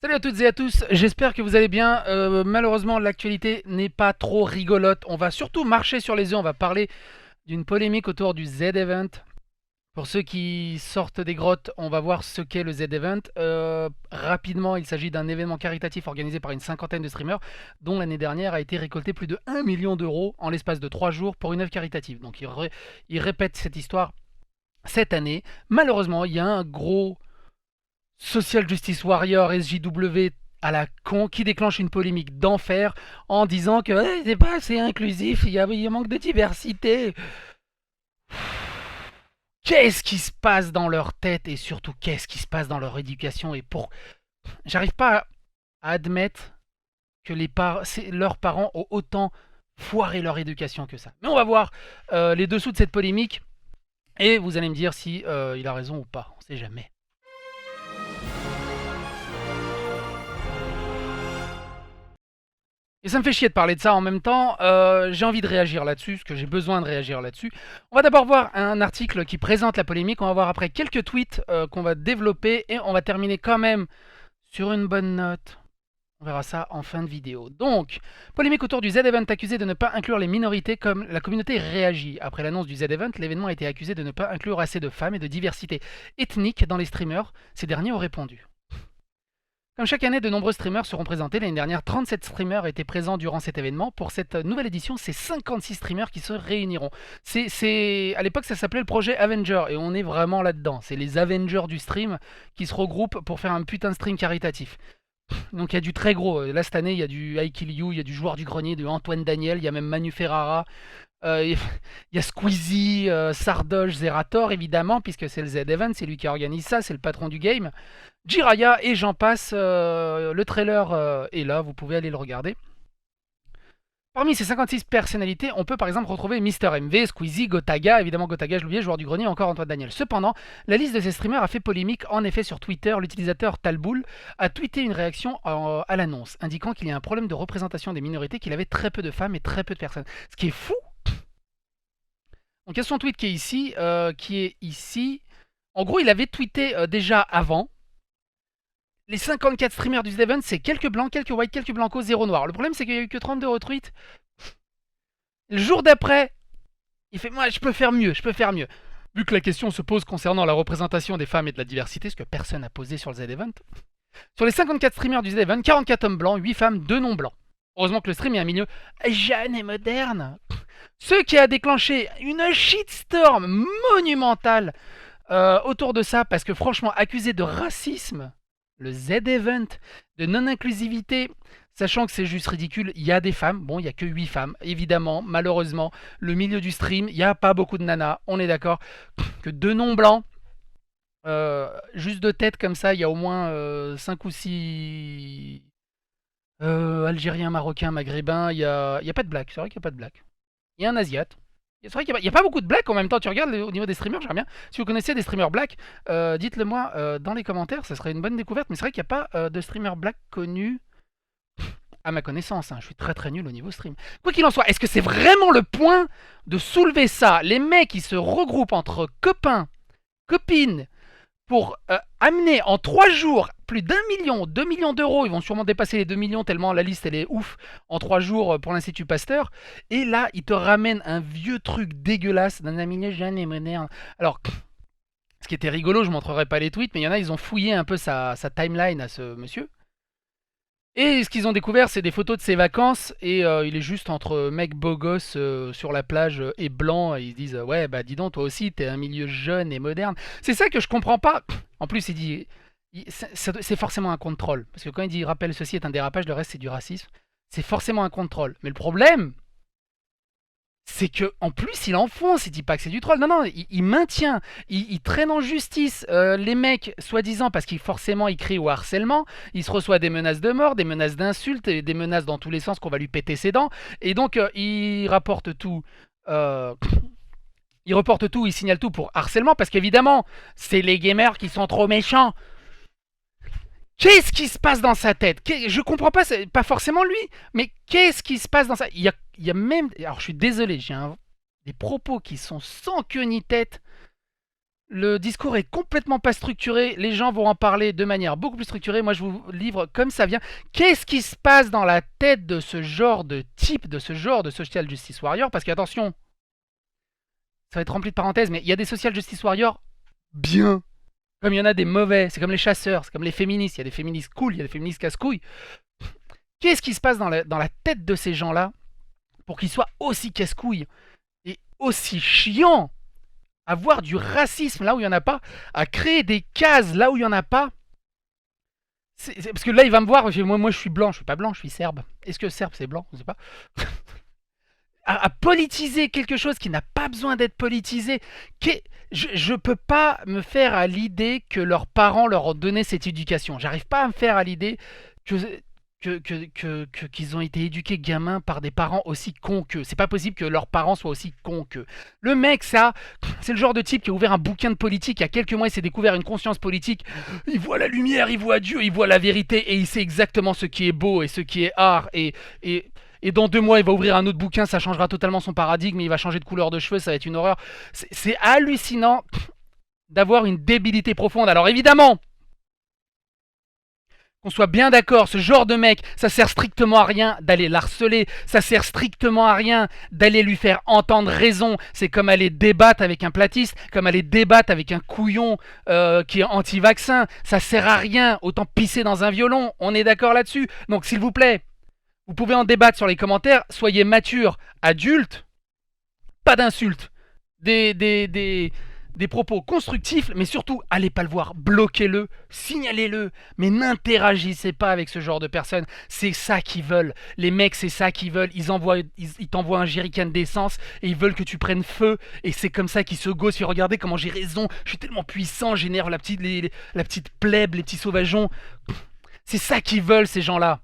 Salut à toutes et à tous, j'espère que vous allez bien. Malheureusement, l'actualité n'est pas trop rigolote. On va surtout marcher sur les œufs, on va parler d'une polémique autour du Z-Event. Pour ceux qui sortent des grottes, on va voir ce qu'est le Z-Event. Rapidement, il s'agit d'un événement caritatif organisé par une cinquantaine de streamers, dont l'année dernière a été récolté plus de 1 million d'euros en l'espace de 3 jours pour une œuvre caritative. Donc il répète cette histoire cette année. Malheureusement, il y a un gros Social Justice Warrior SJW à la con qui déclenche une polémique d'enfer en disant que c'est pas assez inclusif, il y a manque de diversité. Qu'est-ce qui se passe dans leur tête et surtout qu'est-ce qui se passe dans leur éducation et pour j'arrive pas à admettre que leurs parents ont autant foiré leur éducation que ça. Mais on va voir les dessous de cette polémique et vous allez me dire si il a raison ou pas. On sait jamais. Et ça me fait chier de parler de ça en même temps. J'ai envie de réagir là-dessus, parce que j'ai besoin de réagir là-dessus. On va d'abord voir un article qui présente la polémique. On va voir après quelques tweets qu'on va développer. Et on va terminer quand même sur une bonne note. On verra ça en fin de vidéo. Donc, polémique autour du Z-Event accusé de ne pas inclure les minorités comme la communauté réagit. Après l'annonce du Z-Event, l'événement a été accusé de ne pas inclure assez de femmes et de diversité ethnique dans les streamers. Ces derniers ont répondu. Comme chaque année, de nombreux streamers seront présentés. L'année dernière, 37 streamers étaient présents durant cet événement. Pour cette nouvelle édition, c'est 56 streamers qui se réuniront. À l'époque, ça s'appelait le projet Avenger, et on est vraiment là-dedans. C'est les Avengers du stream qui se regroupent pour faire un putain de stream caritatif. Donc il y a du très gros. Là, cette année, il y a du I Kill You, il y a du Joueur du Grenier, de Antoine Daniel, il y a même Manu Ferrara. Il y a Squeezie, Sardoche, Zerator, évidemment, puisque c'est le Z-Event, c'est lui qui organise ça, c'est le patron du game. Jiraya et j'en passe. Le trailer est là, vous pouvez aller le regarder. Parmi ces 56 personnalités, on peut par exemple retrouver Mister MV, Squeezie, Gotaga, évidemment Gotaga, je l'oubliais, joueur du grenier, encore Antoine Daniel. Cependant, la liste de ces streamers a fait polémique. En effet, sur Twitter, l'utilisateur Talboul a tweeté une réaction à l'annonce, indiquant qu'il y a un problème de représentation des minorités, qu'il avait très peu de femmes et très peu de personnes. Ce qui est fou. Donc il y a son tweet qui est ici. En gros, il avait tweeté déjà avant. Les 54 streamers du Z-Event, c'est quelques blancs, quelques white, quelques blancos, zéro noir. Le problème, c'est qu'il n'y a eu que 32 retweets. Le jour d'après, il fait moi, je peux faire mieux, je peux faire mieux. Vu que la question se pose concernant la représentation des femmes et de la diversité, ce que personne n'a posé sur le Z-Event. Sur les 54 streamers du Z-Event, 44 hommes blancs, 8 femmes, 2 non blancs. Heureusement que le stream est un milieu jeune et moderne. Ce qui a déclenché une shitstorm monumentale autour de ça, parce que franchement, accusé de racisme, le Z-Event, de non-inclusivité, sachant que c'est juste ridicule, il y a des femmes, bon, il n'y a que 8 femmes, évidemment, malheureusement, le milieu du stream, il n'y a pas beaucoup de nanas, on est d'accord, que 2 non-blancs, juste de tête comme ça, il y a au moins 5 ou 6 Algériens, Marocains, Maghrébins, il y a pas de black, c'est vrai qu'il n'y a pas de black. Il y a un Asiate. C'est vrai qu'il n'y a pas beaucoup de black en même temps. Tu regardes au niveau des streamers, j'aimerais bien. Si vous connaissez des streamers black, dites-le moi dans les commentaires. Ça serait une bonne découverte. Mais c'est vrai qu'il n'y a pas de streamer black connu à ma connaissance. Hein. Je suis très très nul au niveau stream. Quoi qu'il en soit, est-ce que c'est vraiment le point de soulever ça? Les mecs qui se regroupent entre copains, copines, pour amener en 3 jours plus d'1 million, 2 millions d'euros. Ils vont sûrement dépasser les 2 millions tellement la liste elle est ouf en 3 jours pour l'Institut Pasteur. Et là, ils te ramènent un vieux truc dégueulasse d'un milieu jeune et moderne. Alors, ce qui était rigolo, je ne montrerai pas les tweets, mais il y en a, ils ont fouillé un peu sa timeline à ce monsieur. Et ce qu'ils ont découvert, c'est des photos de ses vacances. Et il est juste entre mec beau gosse sur la plage et blanc. Et ils se disent ouais, bah dis donc, toi aussi, t'es un milieu jeune et moderne. C'est ça que je comprends pas. En plus, il dit c'est forcément un contrôle. Parce que quand il dit rappelle ceci est un dérapage, le reste c'est du racisme. C'est forcément un contrôle. Mais le problème, c'est que en plus il enfonce, il dit pas que c'est du troll, non non, il maintient, il traîne en justice les mecs soi-disant parce qu'il forcément il crie au harcèlement, il se reçoit des menaces de mort, des menaces d'insultes, et des menaces dans tous les sens qu'on va lui péter ses dents, et donc il rapporte tout. euh, il reporte tout, il signale tout pour harcèlement parce qu'évidemment c'est les gamers qui sont trop méchants. Qu'est-ce qui se passe dans sa tête? Je comprends pas, c'est pas forcément lui, mais qu'est-ce qui se passe dans sa... Il y a même... Alors je suis désolé, des propos qui sont sans queue ni tête. Le discours est complètement pas structuré, les gens vont en parler de manière beaucoup plus structurée. Moi, je vous livre comme ça vient. Qu'est-ce qui se passe dans la tête de ce genre de type, de ce genre de social justice warrior? Parce qu'attention, ça va être rempli de parenthèses, mais il y a des social justice warriors bien, comme il y en a des mauvais. C'est comme les chasseurs, c'est comme les féministes. Il y a des féministes cool, il y a des féministes casse-couilles. Qu'est-ce qui se passe dans la tête de ces gens-là pour qu'ils soient aussi casse-couilles et aussi chiants, à voir du racisme là où il n'y en a pas, à créer des cases là où il n'y en a pas? Parce que là, il va me voir, moi je suis blanc, je suis pas blanc, je suis serbe. Est-ce que serbe c'est blanc? Je sais pas. À politiser quelque chose qui n'a pas besoin d'être politisé. Je peux pas me faire à l'idée que leurs parents leur ont donné cette éducation. J'arrive pas à me faire à l'idée que qu'ils ont été éduqués gamins par des parents aussi cons qu'eux. C'est pas possible que leurs parents soient aussi cons qu'eux. Le mec, ça, c'est le genre de type qui a ouvert un bouquin de politique. Il y a quelques mois, il s'est découvert une conscience politique. Il voit la lumière, il voit Dieu, il voit la vérité et il sait exactement ce qui est beau et ce qui est art. Et dans 2 mois, il va ouvrir un autre bouquin, ça changera totalement son paradigme, il va changer de couleur de cheveux, ça va être une horreur. C'est hallucinant d'avoir une débilité profonde. Alors évidemment, qu'on soit bien d'accord, ce genre de mec, ça sert strictement à rien d'aller l'harceler, ça sert strictement à rien d'aller lui faire entendre raison. C'est comme aller débattre avec un platiste, comme aller débattre avec un couillon qui est anti-vaccin. Ça sert à rien, autant pisser dans un violon, on est d'accord là-dessus. Donc s'il vous plaît, vous pouvez en débattre sur les commentaires, soyez mature, adulte, pas d'insultes, des propos constructifs, mais surtout, allez pas le voir, bloquez-le, signalez-le, mais n'interagissez pas avec ce genre de personnes. C'est ça qu'ils veulent. Les mecs, c'est ça qu'ils veulent. Ils t'envoient un jerrycan d'essence et ils veulent que tu prennes feu. Et c'est comme ça qu'ils se gossent. Et regardez comment j'ai raison, je suis tellement puissant, j'énerve la petite plèbe, les petits sauvageons. C'est ça qu'ils veulent, ces gens-là.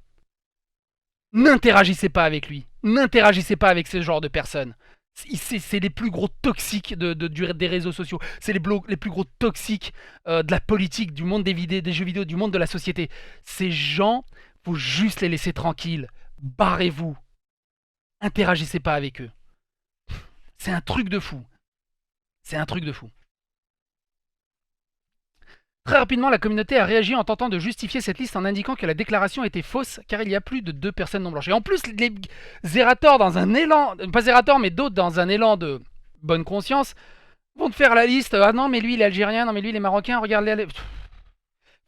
N'interagissez pas avec lui. N'interagissez pas avec ce genre de personnes. C'est les plus gros toxiques des réseaux sociaux. C'est les plus gros toxiques de la politique, du monde des jeux vidéo, du monde de la société. Ces gens, faut juste les laisser tranquilles. Barrez-vous. Interagissez pas avec eux. C'est un truc de fou. C'est un truc de fou. Très rapidement, la communauté a réagi en tentant de justifier cette liste en indiquant que la déclaration était fausse car il y a plus de 2 personnes non blanches. Et en plus, les Zerator, dans un élan, pas Zerator, mais d'autres dans un élan de bonne conscience, vont te faire la liste. Ah non, mais lui il est algérien, non, mais lui il est marocain, regarde-les.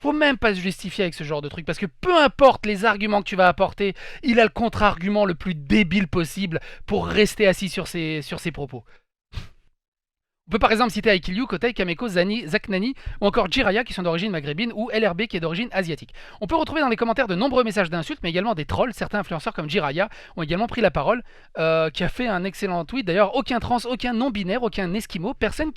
Faut même pas se justifier avec ce genre de truc parce que peu importe les arguments que tu vas apporter, il a le contre-argument le plus débile possible pour rester assis sur ses propos. On peut par exemple citer Aikilyu, Kotei, Kameko, Zani, Zaknani ou encore Jiraya qui sont d'origine maghrébine ou LRB qui est d'origine asiatique. On peut retrouver dans les commentaires de nombreux messages d'insultes mais également des trolls. Certains influenceurs comme Jiraya ont également pris la parole, qui a fait un excellent tweet. D'ailleurs, aucun trans, aucun non-binaire, aucun esquimau, personne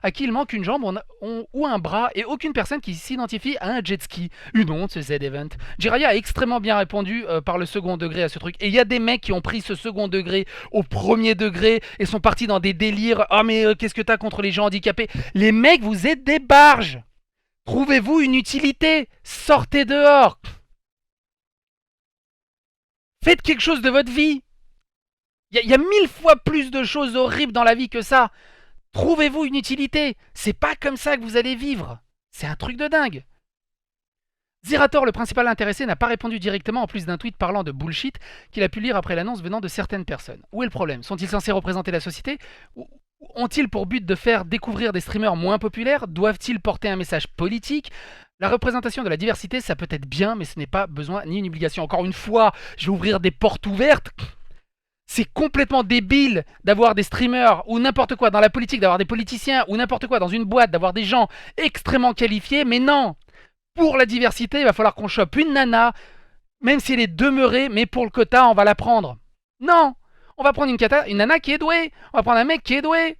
à qui il manque une jambe ou un bras et aucune personne qui s'identifie à un jet ski. Une honte ce Z-Event. Jiraya a extrêmement bien répondu par le second degré à ce truc. Et il y a des mecs qui ont pris ce second degré au premier degré et sont partis dans des délires. Ah mais qu'est-ce que t'as contre les gens handicapés? Les mecs, vous êtes des barges. Trouvez-vous une utilité. Sortez dehors. Faites quelque chose de votre vie. Il y a 1000 fois plus de choses horribles dans la vie que ça. Trouvez-vous une utilité. C'est pas comme ça que vous allez vivre. C'est un truc de dingue. Zerator, le principal intéressé, n'a pas répondu directement en plus d'un tweet parlant de bullshit qu'il a pu lire après l'annonce venant de certaines personnes. Où est le problème? Sont-ils censés représenter la société? Ont-ils pour but de faire découvrir des streamers moins populaires? Doivent-ils porter un message politique? La représentation de la diversité, ça peut être bien, mais ce n'est pas besoin ni une obligation. Encore une fois, je vais ouvrir des portes ouvertes. C'est complètement débile d'avoir des streamers ou n'importe quoi dans la politique, d'avoir des politiciens ou n'importe quoi dans une boîte, d'avoir des gens extrêmement qualifiés, mais non! Pour la diversité, il va falloir qu'on chope une nana, même si elle est demeurée, mais pour le quota, on va la prendre. Non! On va prendre une nana qui est douée. On va prendre un mec qui est doué.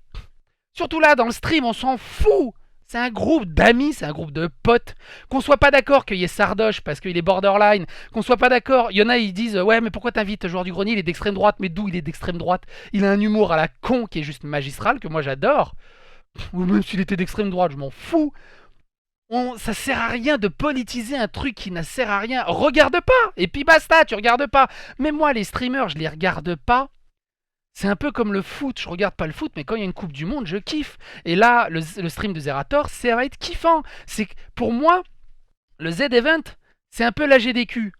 Surtout là, dans le stream, on s'en fout. C'est un groupe d'amis, c'est un groupe de potes. Qu'on soit pas d'accord qu'il y ait Sardoche parce qu'il est borderline. Qu'on soit pas d'accord. Il y en a, ils disent ouais, mais pourquoi t'invites joueur du grenier? Il est d'extrême droite. Mais d'où il est d'extrême droite? Il a un humour à la con qui est juste magistral, que moi j'adore. Ou même s'il était d'extrême droite, je m'en fous. Ça sert à rien de politiser un truc qui ne sert à rien. Regarde pas. Et puis basta, tu regardes pas. Mais moi, les streamers, je les regarde pas. C'est un peu comme le foot, je regarde pas le foot, mais quand il y a une Coupe du Monde, je kiffe. Et là, le stream de Zerator, ça va être kiffant. Pour moi, le Z-Event, c'est un peu la GDQ.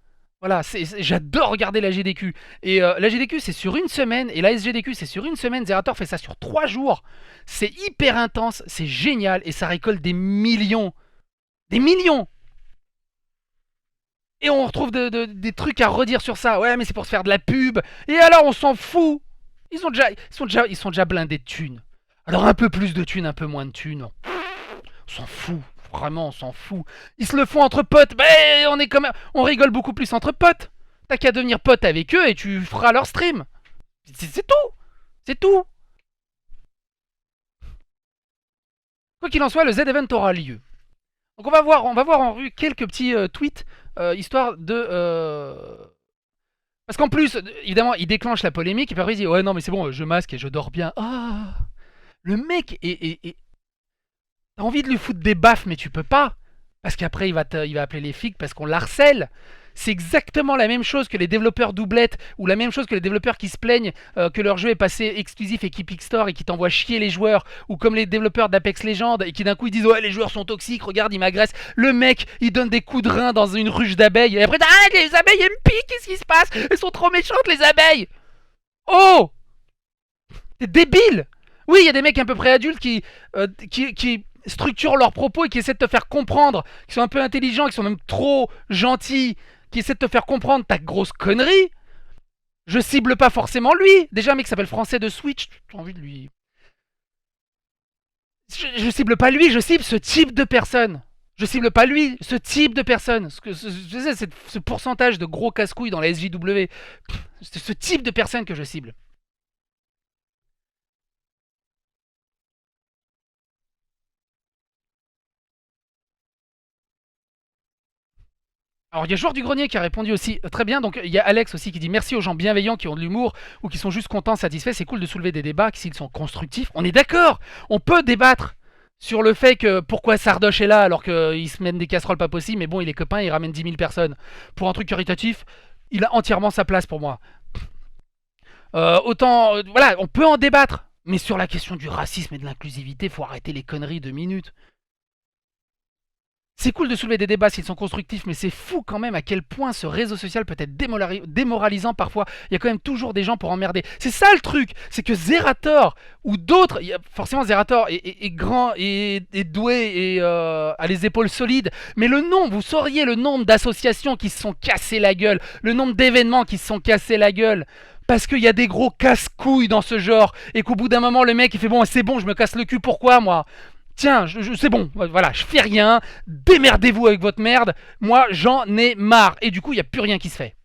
Voilà, j'adore regarder la GDQ. Et la GDQ, c'est sur une semaine, et la SGDQ, c'est sur une semaine. Zerator fait ça sur 3 jours. C'est hyper intense, c'est génial, et ça récolte des millions. Des millions. Et on retrouve des trucs à redire sur ça. Ouais, mais c'est pour se faire de la pub. Et alors, on s'en fout. Ils sont déjà blindés de thunes. Alors, un peu plus de thunes, un peu moins de thunes. On s'en fout. Vraiment, on s'en fout. Ils se le font entre potes. Ben, on rigole beaucoup plus entre potes. T'as qu'à devenir pote avec eux et tu feras leur stream. C'est tout. C'est tout. Quoi qu'il en soit, le Z-Event aura lieu. Donc on va voir en rue quelques petits tweets, histoire de... Parce qu'en plus, évidemment, il déclenche la polémique, et puis après il dit ouais non mais c'est bon, je masque et je dors bien. Ah, le mec t'as envie de lui foutre des baffes, mais tu peux pas. Parce qu'après il va appeler les flics parce qu'on l'harcèle. C'est exactement la même chose que les développeurs doublettes, ou la même chose que les développeurs qui se plaignent que leur jeu est passé exclusif Epic Store et qui t'envoient chier les joueurs, ou comme les développeurs d'Apex Legends et qui d'un coup ils disent ouais les joueurs sont toxiques, regarde ils m'agressent. Le mec il donne des coups de rein dans une ruche d'abeilles et après ah les abeilles elles me piquent, qu'est-ce qui se passe? Elles sont trop méchantes les abeilles. Oh, t'es débile. Oui il y a des mecs à peu près adultes qui structurent leurs propos et qui essaient de te faire comprendre, qui sont un peu intelligents, qui sont même trop gentils, qui essaient de te faire comprendre ta grosse connerie. Je cible pas forcément lui. Déjà un mec qui s'appelle Français de Switch, j'ai envie de lui... Je cible pas lui, je cible ce type de personne. Je cible pas lui, ce type de personne. Ce pourcentage de gros casse-couilles dans la SJW. C'est ce type de personne que je cible. Alors il y a Joueur du Grenier qui a répondu aussi très bien, donc il y a Alex aussi qui dit merci aux gens bienveillants qui ont de l'humour ou qui sont juste contents, satisfaits, c'est cool de soulever des débats s'ils sont constructifs. On est d'accord, on peut débattre sur le fait que pourquoi Sardoche est là alors qu'il se mène des casseroles pas possibles, mais bon il est copain, il ramène 10 000 personnes. Pour un truc caritatif, il a entièrement sa place pour moi. Voilà, on peut en débattre, mais sur la question du racisme et de l'inclusivité, faut arrêter les conneries 2 minutes. C'est cool de soulever des débats s'ils sont constructifs, mais c'est fou quand même à quel point ce réseau social peut être démoralisant parfois. Il y a quand même toujours des gens pour emmerder. C'est ça le truc, c'est que Zerator ou d'autres, forcément Zerator est grand et doué et a les épaules solides, mais le nombre, vous sauriez le nombre d'associations qui se sont cassées la gueule, le nombre d'événements qui se sont cassés la gueule. Parce qu'il y a des gros casse-couilles dans ce genre, et qu'au bout d'un moment, le mec il fait bon, c'est bon, je me casse le cul, pourquoi moi? Tiens, c'est bon, voilà, je fais rien, démerdez-vous avec votre merde, moi j'en ai marre. Et du coup, il n'y a plus rien qui se fait.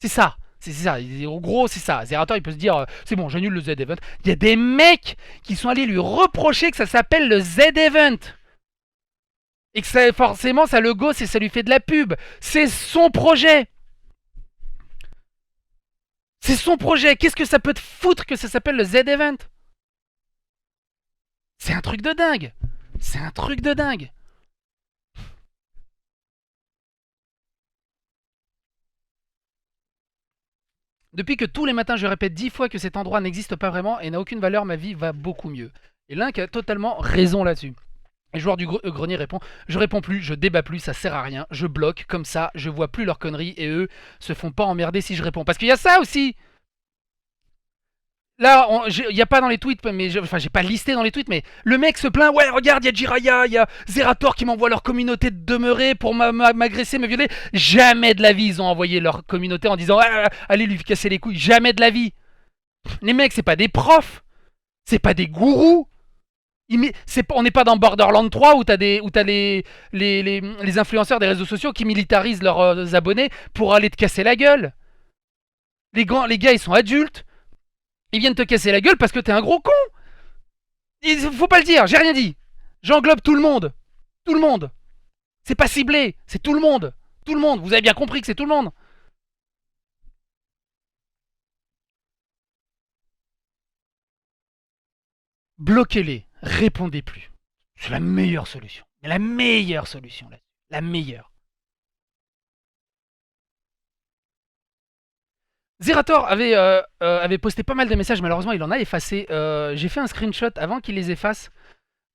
C'est ça, c'est ça, en gros, c'est ça. Zerator, il peut se dire, c'est bon, j'annule le Z-Event. Il y a des mecs qui sont allés lui reprocher que ça s'appelle le Z-Event. Et que ça, forcément, ça le gosse et ça lui fait de la pub. C'est son projet. C'est son projet. Qu'est-ce que ça peut te foutre que ça s'appelle le Z-Event? C'est un truc de dingue. C'est un truc de dingue. Depuis que tous les matins je répète 10 fois que cet endroit n'existe pas vraiment et n'a aucune valeur, ma vie va beaucoup mieux. Et Link a totalement raison là-dessus. Et le joueur du grenier répond: je réponds plus, je débat plus, ça sert à rien, je bloque, comme ça, je vois plus leurs conneries et eux se font pas emmerder si je réponds. Parce qu'il y a ça aussi. Là, il n'y a pas dans les tweets, mais j'ai pas listé dans les tweets, mais le mec se plaint, ouais, regarde, il y a Jiraya, il y a Zerator qui m'envoie leur communauté de demeurer pour m'agresser, me violer. Jamais de la vie, ils ont envoyé leur communauté en disant, ah, allez lui casser les couilles. Jamais de la vie. Les mecs, c'est pas des profs, c'est pas des gourous. On n'est pas dans Borderlands 3 où t'as les influenceurs des réseaux sociaux qui militarisent leurs abonnés pour aller te casser la gueule. Les gars, ils sont adultes. Ils viennent te casser la gueule parce que t'es un gros con. Il faut pas le dire, j'ai rien dit. J'englobe tout le monde. Tout le monde. C'est pas ciblé, c'est tout le monde. Tout le monde, vous avez bien compris que c'est tout le monde. Bloquez-les, répondez plus. C'est la meilleure solution. La meilleure solution là. La meilleure. Zerator avait posté pas mal de messages, malheureusement il en a effacé. J'ai fait un screenshot avant qu'il les efface.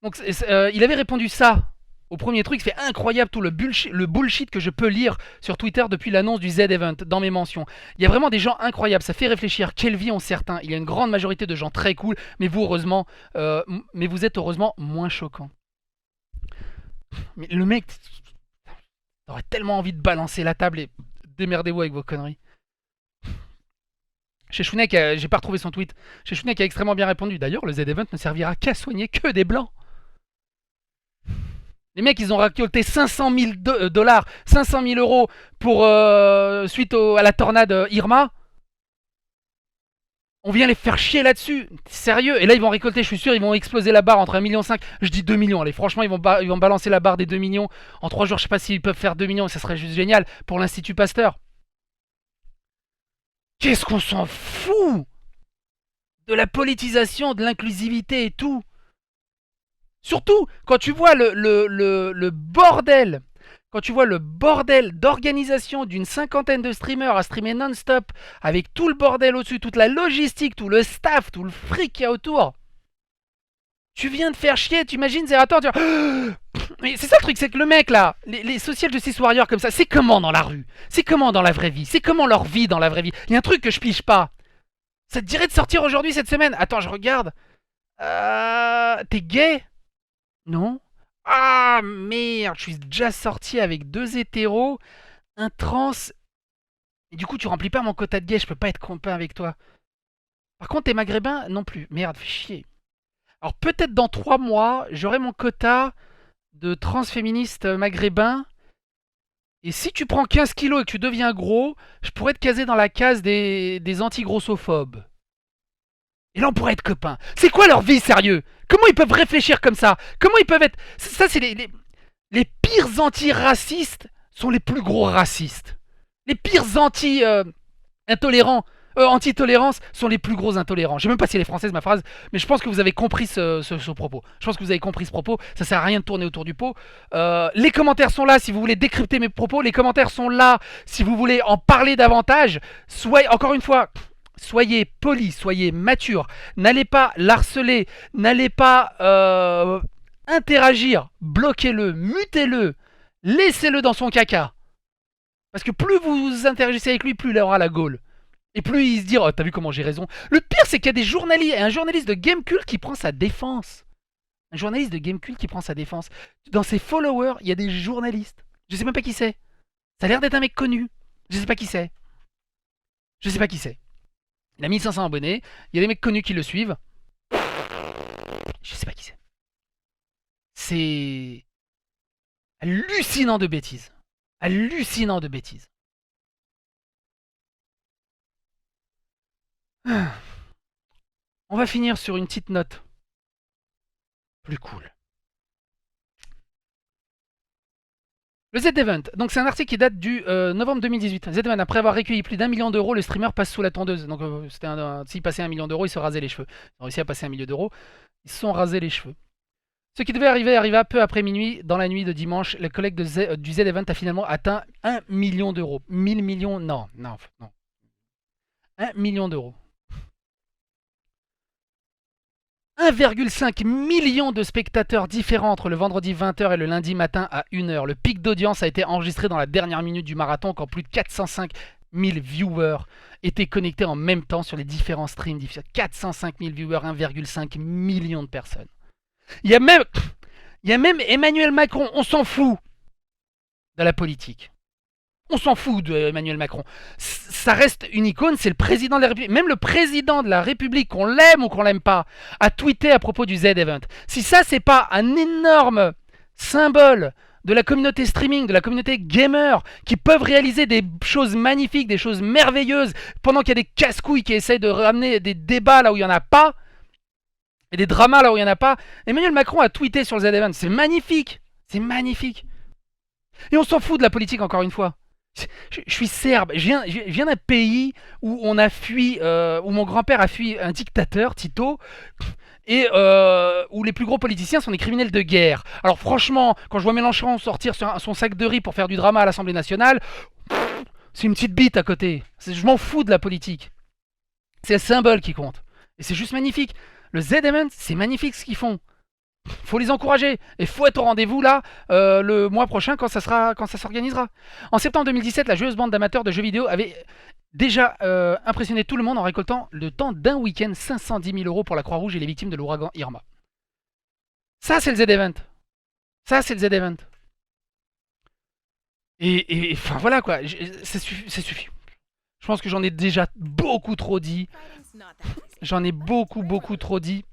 Donc il avait répondu ça au premier truc. C'est incroyable tout le bullshit que je peux lire sur Twitter depuis l'annonce du Z-Event dans mes mentions. Il y a vraiment des gens incroyables, ça fait réfléchir. Quelle vie ont certains. Il y a une grande majorité de gens très cool, mais vous heureusement, mais vous êtes heureusement moins choquants. Mais le mec, t'aurais tellement envie de balancer la table et démerdez-vous avec vos conneries. Chez Chounek, j'ai pas retrouvé son tweet. Chez Chounek a extrêmement bien répondu. D'ailleurs, le Z-Event ne servira qu'à soigner que des blancs. Les mecs, ils ont récolté 500 000 dollars, 500 000 euros pour, suite à la tornade Irma. On vient les faire chier là-dessus. Sérieux. Et là, ils vont récolter, je suis sûr, ils vont exploser la barre entre 1,5 million. Je dis 2 millions. Allez, franchement, ils vont balancer la barre des 2 millions. En 3 jours, je sais pas s'ils peuvent faire 2 millions. Ça serait juste génial pour l'Institut Pasteur. Qu'est-ce qu'on s'en fout de la politisation, de l'inclusivité et tout. Surtout quand tu vois le bordel, quand tu vois le bordel d'organisation d'une cinquantaine de streamers à streamer non-stop, avec tout le bordel au-dessus, toute la logistique, tout le staff, tout le fric qu'il y a autour. Tu viens de faire chier, tu imagines Zerator, tu vois... Mais c'est ça le truc, c'est que le mec là, les social justice warriors comme ça, c'est comment dans la rue? C'est comment dans la vraie vie? C'est comment leur vie dans la vraie vie? Il y a un truc que je pige pas. Ça te dirait de sortir aujourd'hui, cette semaine? Attends, je regarde. T'es gay? Non? Ah merde, je suis déjà sorti avec 2 hétéros, un trans. Et du coup, tu remplis pas mon quota de gay, je peux pas être copain avec toi. Par contre, t'es maghrébin? Non plus. Merde, fais chier. Alors peut-être dans 3 mois, j'aurai mon quota de transféministes maghrébins. Et si tu prends 15 kilos et que tu deviens gros, je pourrais te caser dans la case des anti-grossophobes. Et là, on pourrait être copains. C'est quoi leur vie, sérieux? Comment ils peuvent réfléchir comme ça? Comment ils peuvent être... Ça, c'est les pires antiracistes sont les plus gros racistes. Les pires intolérants, anti-tolérance sont les plus gros intolérants. Je sais même pas si elle est française ma phrase, mais je pense que vous avez compris ce propos. Je pense que vous avez compris ce propos. Ça sert à rien de tourner autour du pot. Les commentaires sont là si vous voulez décrypter mes propos. Les commentaires sont là si vous voulez en parler davantage. Encore une fois, soyez poli, soyez mature. N'allez pas l'harceler, n'allez pas interagir. Bloquez-le, mutez-le, laissez-le dans son caca. Parce que plus vous interagissez avec lui, plus il aura la gaule. Et plus il se dit, oh, t'as vu comment j'ai raison. Le pire, c'est qu'il y a des journalistes, un journaliste de Gamecult qui prend sa défense. Un journaliste de Gamecult qui prend sa défense. Dans ses followers, il y a des journalistes. Je sais même pas qui c'est. Ça a l'air d'être un mec connu. Je sais pas qui c'est. Je sais pas qui c'est. Il a 1500 abonnés. Il y a des mecs connus qui le suivent. Je sais pas qui c'est. C'est hallucinant de bêtises. Hallucinant de bêtises. On va finir sur une petite note plus cool. Le Z-Event, donc c'est un article qui date du novembre 2018. Z-Event, après avoir recueilli plus d'1 million d'euros, le streamer passe sous la tondeuse. Donc s'il passait 1 million d'euros, il se rasait les cheveux. Ils ont réussi à passer 1 million d'euros, ils se sont rasés les cheveux. Ce qui devait arriver arriva peu après minuit. Dans la nuit de dimanche, le collecte du Z-Event a finalement atteint 1 million d'euros. 1000 millions, non. 1 million d'euros. 1,5 million de spectateurs différents entre le vendredi 20h et le lundi matin à 1h. Le pic d'audience a été enregistré dans la dernière minute du marathon quand plus de 405 000 viewers étaient connectés en même temps sur les différents streams. 405 000 viewers, 1,5 million de personnes. Il y a même Emmanuel Macron, on s'en fout de la politique. On s'en fout d'Emmanuel Macron. Ça reste une icône, c'est le président de la République. Même le président de la République, qu'on l'aime ou qu'on l'aime pas, a tweeté à propos du Z-Event. Si ça, c'est pas un énorme symbole de la communauté streaming, de la communauté gamer, qui peuvent réaliser des choses magnifiques, des choses merveilleuses, pendant qu'il y a des casse-couilles qui essayent de ramener des débats là où il n'y en a pas, et des dramas là où il n'y en a pas. Emmanuel Macron a tweeté sur le Z-Event. C'est magnifique. C'est magnifique. Et on s'en fout de la politique encore une fois. Je suis serbe, je viens d'un pays où on a fui, où mon grand-père a fui un dictateur, Tito, et où les plus gros politiciens sont des criminels de guerre. Alors franchement, quand je vois Mélenchon sortir son sac de riz pour faire du drama à l'Assemblée nationale, C'est une petite bite à côté. Je m'en fous de la politique. C'est le symbole qui compte. Et c'est juste magnifique. Le Z-Event, c'est magnifique ce qu'ils font. Faut les encourager. Et faut être au rendez-vous là le mois prochain quand ça s'organisera. En septembre 2017, la joueuse bande d'amateurs de jeux vidéo avait déjà impressionné tout le monde en récoltant le temps d'un week-end 510 000 € pour la Croix-Rouge et les victimes de l'ouragan Irma. Ça, c'est le Z-Event. Ça, c'est le Z-Event. Et enfin voilà quoi, ça suffit. Je pense que j'en ai déjà beaucoup trop dit. J'en ai beaucoup trop dit.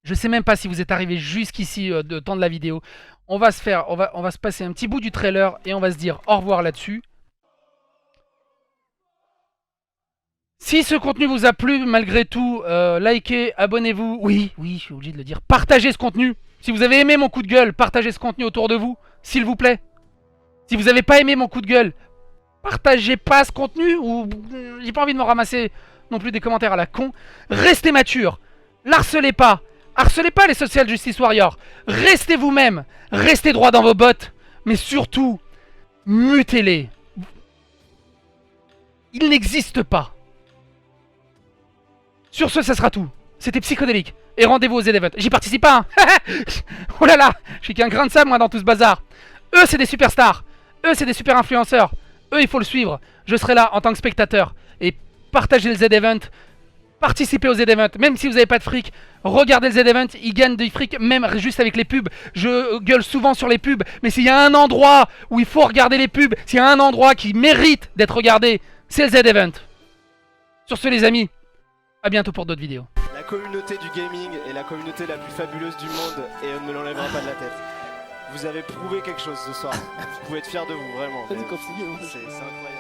Je sais même pas si vous êtes arrivé jusqu'ici de temps de la vidéo. On va se passer un petit bout du trailer et on va se dire au revoir là-dessus. Si ce contenu vous a plu, malgré tout, likez, abonnez-vous. Oui, je suis obligé de le dire. Partagez ce contenu. Si vous avez aimé mon coup de gueule, partagez ce contenu autour de vous, s'il vous plaît. Si vous n'avez pas aimé mon coup de gueule, partagez pas ce contenu ou j'ai pas envie de me ramasser non plus des commentaires à la con. Restez mature. L'harcelez pas. Harcelez pas les social justice warriors. Restez vous-même. Restez droit dans vos bottes. Mais surtout, mutez-les. Ils n'existent pas. Sur ce, ça sera tout. C'était psychodélique. Et rendez-vous aux Z-Event. J'y participe pas, hein. Oh là là, je suis qu'un grain de sable, moi, dans tout ce bazar. Eux, c'est des superstars. Eux, c'est des super influenceurs. Eux, il faut le suivre. Je serai là en tant que spectateur. Et partagez le Z-Event. Participez au Z-Event. Même si vous n'avez pas de fric, regardez le Z-Event. Ils gagnent du fric, même juste avec les pubs. Je gueule souvent sur les pubs. Mais s'il y a un endroit où il faut regarder les pubs, s'il y a un endroit qui mérite d'être regardé, c'est le Z-Event. Sur ce, les amis, à bientôt pour d'autres vidéos. La communauté du gaming est la communauté la plus fabuleuse du monde et on ne me l'enlèvera pas de la tête. Vous avez prouvé quelque chose ce soir. Vous pouvez être fiers de vous, vraiment. C'est incroyable.